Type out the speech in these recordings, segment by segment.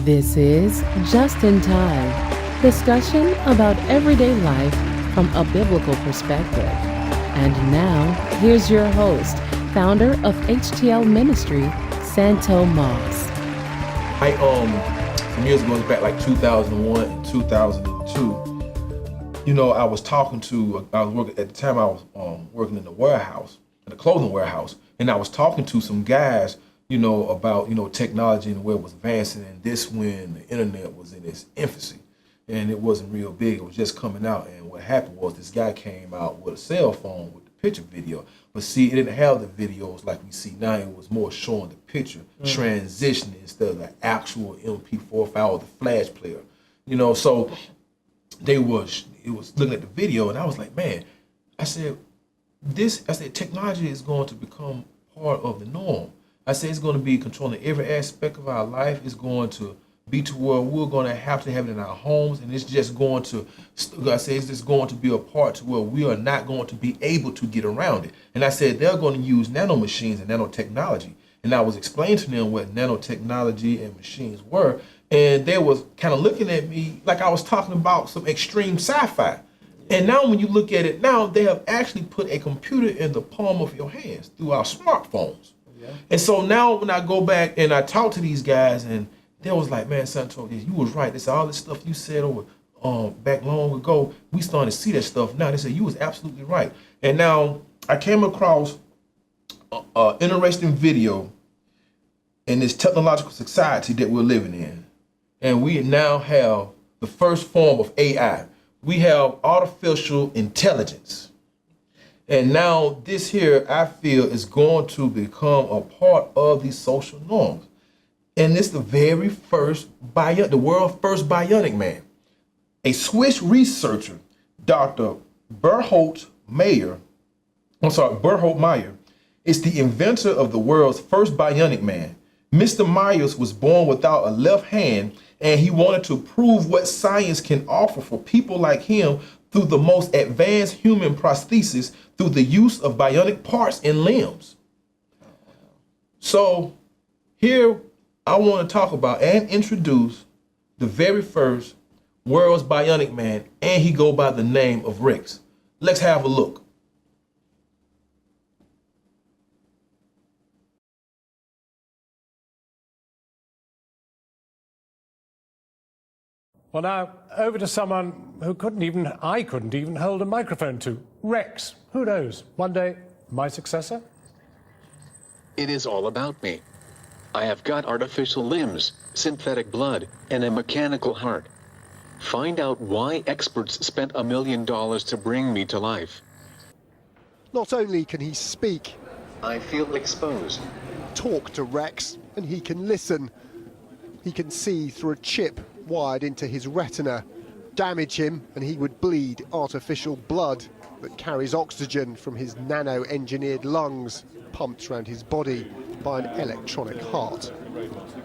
This is Just in Time, discussion about everyday life from a biblical perspective. And now, here's your host, founder of HTL Ministry, Santo Moss. Some years ago, it was back like 2001 and 2002. You know, I was working at the time. I was working in the warehouse, in the clothing warehouse, and I was talking to some guys, about technology and where it was advancing. And this when the internet was in its infancy, and it wasn't real big. It was just coming out. And what happened was this guy came out with a cell phone with the picture video. But see, it didn't have the videos like we see now. It was more showing the picture transitioning instead of the actual MP4 file or the flash player. So it was looking at the video, and I was like, man, I said, technology is going to become part of the norm. I said, it's going to be controlling every aspect of our life. It's going to be to where we're going to have it in our homes, and it's just going to, it's just going to be a part to where we are not going to be able to get around it. And I said, they're going to use nanomachines and nanotechnology. And I was explaining to them what nanotechnology and machines were, and they was kind of looking at me like I was talking about some extreme sci-fi. And now when you look at it now, they have actually put a computer in the palm of your hands through our smartphones. Yeah. And so now when I go back and I talk to these guys, and they was like, man, Santo, you was right. They said, all this stuff you said over back long ago, we starting to see that stuff now. They said, you was absolutely right. And now I came across an interesting video in this technological society that we're living in. And we now have the first form of AI. We have artificial intelligence. And now this here, I feel, is going to become a part of these social norms. And it's the very first the world's first bionic man. A Swiss researcher, Dr. Berthold Meyer, is the inventor of the world's first bionic man. Mr. Myers was born without a left hand, and he wanted to prove what science can offer for people like him through the most advanced human prosthesis through the use of bionic parts and limbs. So here I want to talk about and introduce the very first world's bionic man, and he go by the name of Rex. Let's have a look. Well, now, over to someone who I couldn't even hold a microphone to. Rex. Who knows? One day, my successor? It is all about me. I have got artificial limbs, synthetic blood, and a mechanical heart. Find out why experts spent $1 million to bring me to life. Not only can he speak, I feel exposed. Talk to Rex, and he can listen. He can see through a chip wired into his retina. Damage him and he would bleed artificial blood that carries oxygen from his nano-engineered lungs, pumped around his body by an electronic heart.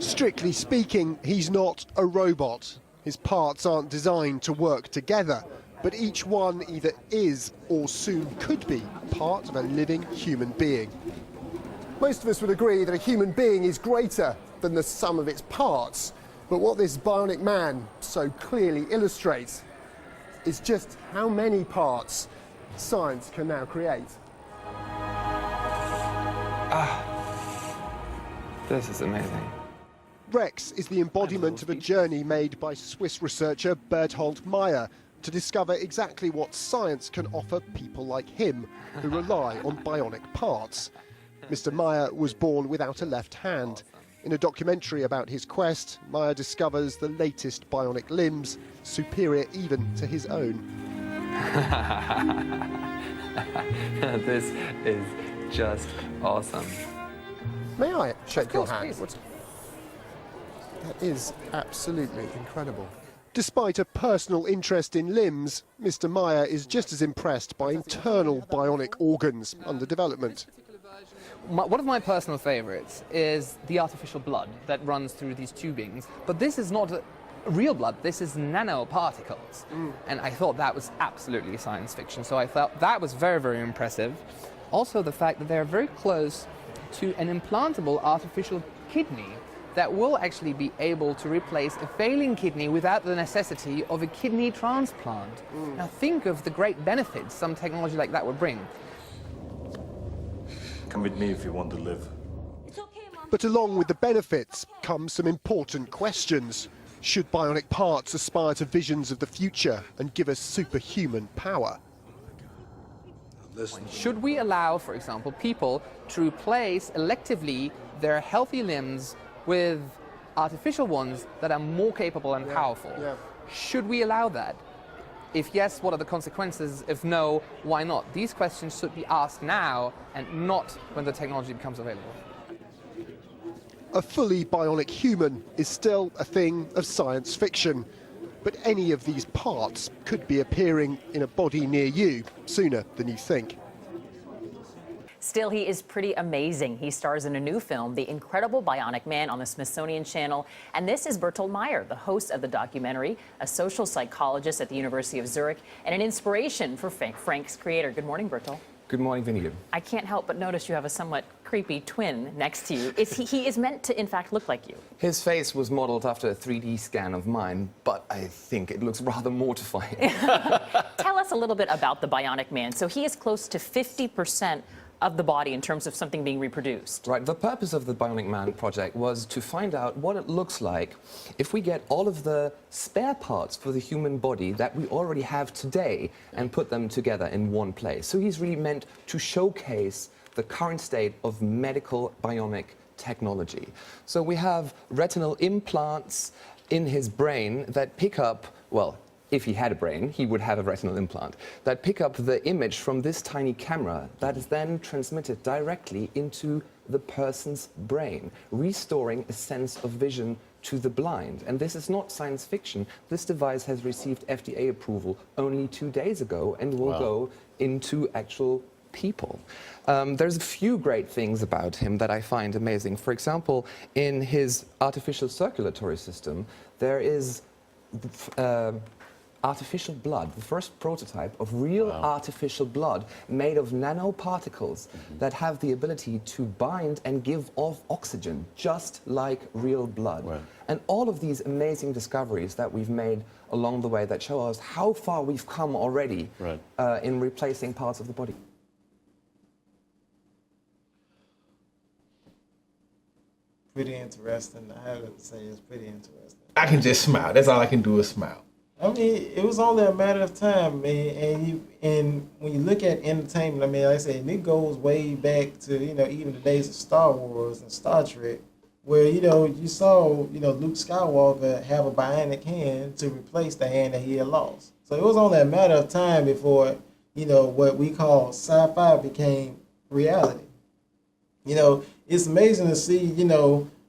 Strictly speaking, he's not a robot. His parts aren't designed to work together, but each one either is or soon could be part of a living human being. Most of us would agree that a human being is greater than the sum of its parts. But what this bionic man so clearly illustrates is just how many parts science can now create. This is amazing. Rex is the embodiment of a journey made by Swiss researcher Berthold Meyer to discover exactly what science can offer people like him who rely on bionic parts. Mr. Meyer was born without a left hand. In a documentary about his quest, Meyer discovers the latest bionic limbs, superior even to his own. This is just awesome. May I shake your hand? That is absolutely incredible. Despite a personal interest in limbs, Mr. Meyer is just as impressed by internal bionic organs under development. One of my personal favorites is the artificial blood that runs through these tubings. But this is not real blood, this is nanoparticles. And I thought that was absolutely science fiction. So I thought that was very, very impressive. Also the fact that they're very close to an implantable artificial kidney that will actually be able to replace a failing kidney without the necessity of a kidney transplant. Now think of the great benefits some technology like that would bring. Come with me if you want to live. But along with the benefits come some important questions. Should bionic parts aspire to visions of the future and give us superhuman power? Should we allow, for example, people to replace electively their healthy limbs with artificial ones that are more capable and powerful? Should we allow that? If yes, what are the consequences? If no, why not? These questions should be asked now and not when the technology becomes available. A fully bionic human is still a thing of science fiction, but any of these parts could be appearing in a body near you sooner than you think. Still, he is pretty amazing. He stars in a new film, The Incredible Bionic Man, on the Smithsonian Channel. And this is Bertolt Meyer, the host of the documentary, a social psychologist at the University of Zurich, and an inspiration for Frank's creator. Good morning, Bertolt. Good morning, Vinny. I can't help but notice you have a somewhat creepy twin next to you. He is meant to, in fact, look like you. His face was modeled after a 3D scan of mine, but I think it looks rather mortifying. Tell us a little bit about the Bionic Man. So he is close to 50% of the body in terms of something being reproduced. Right, the purpose of the Bionic Man project was to find out what it looks like if we get all of the spare parts for the human body that we already have today and put them together in one place. So he's really meant to showcase the current state of medical bionic technology. So we have retinal implants in his brain that pick up, well, if he had a brain, he would have a retinal implant, that pick up the image from this tiny camera that is then transmitted directly into the person's brain, restoring a sense of vision to the blind. And this is not science fiction. This device has received FDA approval only 2 days ago and will go into actual people. There's a few great things about him that I find amazing. For example, in his artificial circulatory system, there is artificial blood, the first prototype of real artificial blood made of nanoparticles that have the ability to bind and give off oxygen, just like real blood. And all of these amazing discoveries that we've made along the way that show us how far we've come already in replacing parts of the body. Pretty interesting. I have to say it's pretty interesting. I can just smile. That's all I can do is smile. I mean, it was only a matter of time, man. And when you look at entertainment, I mean, like I said, it goes way back to, even the days of Star Wars and Star Trek, where, you saw, Luke Skywalker have a bionic hand to replace the hand that he had lost. So it was only a matter of time before, what we call sci-fi became reality. It's amazing to see,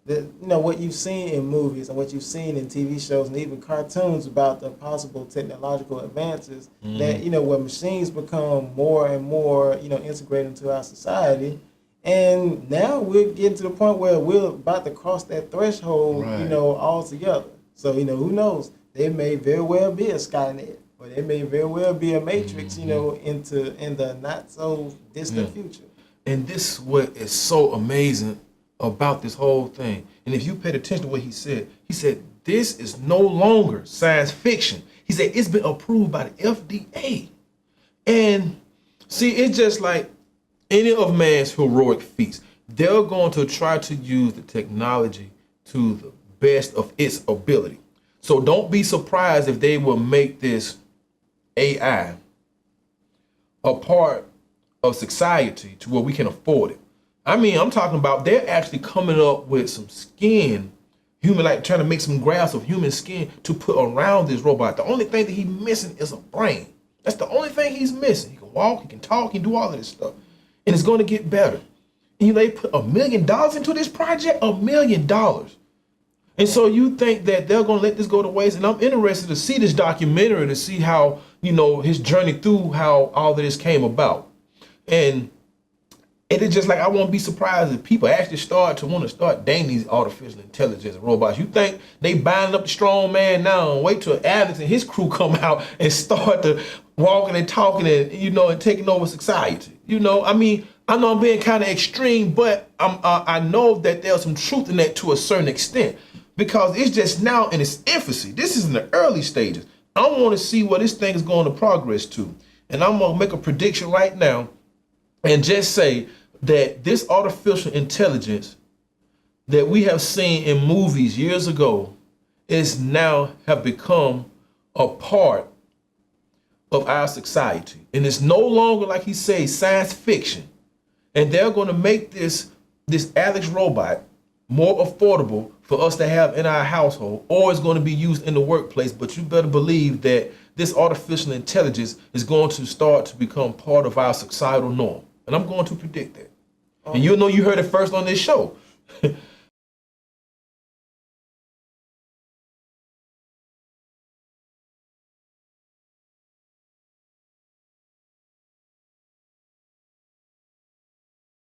what you've seen in movies and what you've seen in TV shows and even cartoons about the possible technological advances that, where machines become more and more, integrated into our society. And now we're getting to the point where we're about to cross that threshold, altogether. So, who knows? There may very well be a Skynet, or there may very well be a Matrix, in the not so distant future. And this is what is so amazing about this whole thing. And if you paid attention to what he said this is no longer science fiction. He said it's been approved by the FDA. And see, it's just like any of man's heroic feats. They're going to try to use the technology to the best of its ability. So don't be surprised if they will make this AI a part of society to where we can afford it. I mean, I'm talking about they're actually coming up with some skin, like trying to make some grafts of human skin to put around this robot. The only thing that he's missing is a brain. That's the only thing he's missing. He can walk, he can talk, he can do all of this stuff. And it's going to get better. And they put $1 million into this project, $1 million. And so you think that they're going to let this go to waste? And I'm interested to see this documentary to see how, his journey through how all of this came about. And it is just like, I won't be surprised if people actually start to want to start dating these artificial intelligence robots. You think they binding up the strong man now and wait till Alex and his crew come out and start to walking and talking and, and taking over society. I mean, I know I'm being kind of extreme, but I know that there's some truth in that to a certain extent, because it's just now in its infancy. This is in the early stages. I want to see where this thing is going to progress to. And I'm going to make a prediction right now and just say that this artificial intelligence that we have seen in movies years ago is now have become a part of our society. And it's no longer, like he says, science fiction. And they're going to make this Alex robot more affordable for us to have in our household, or it's going to be used in the workplace. But you better believe that this artificial intelligence is going to start to become part of our societal norm. And I'm going to predict that. And you know you heard it first on this show.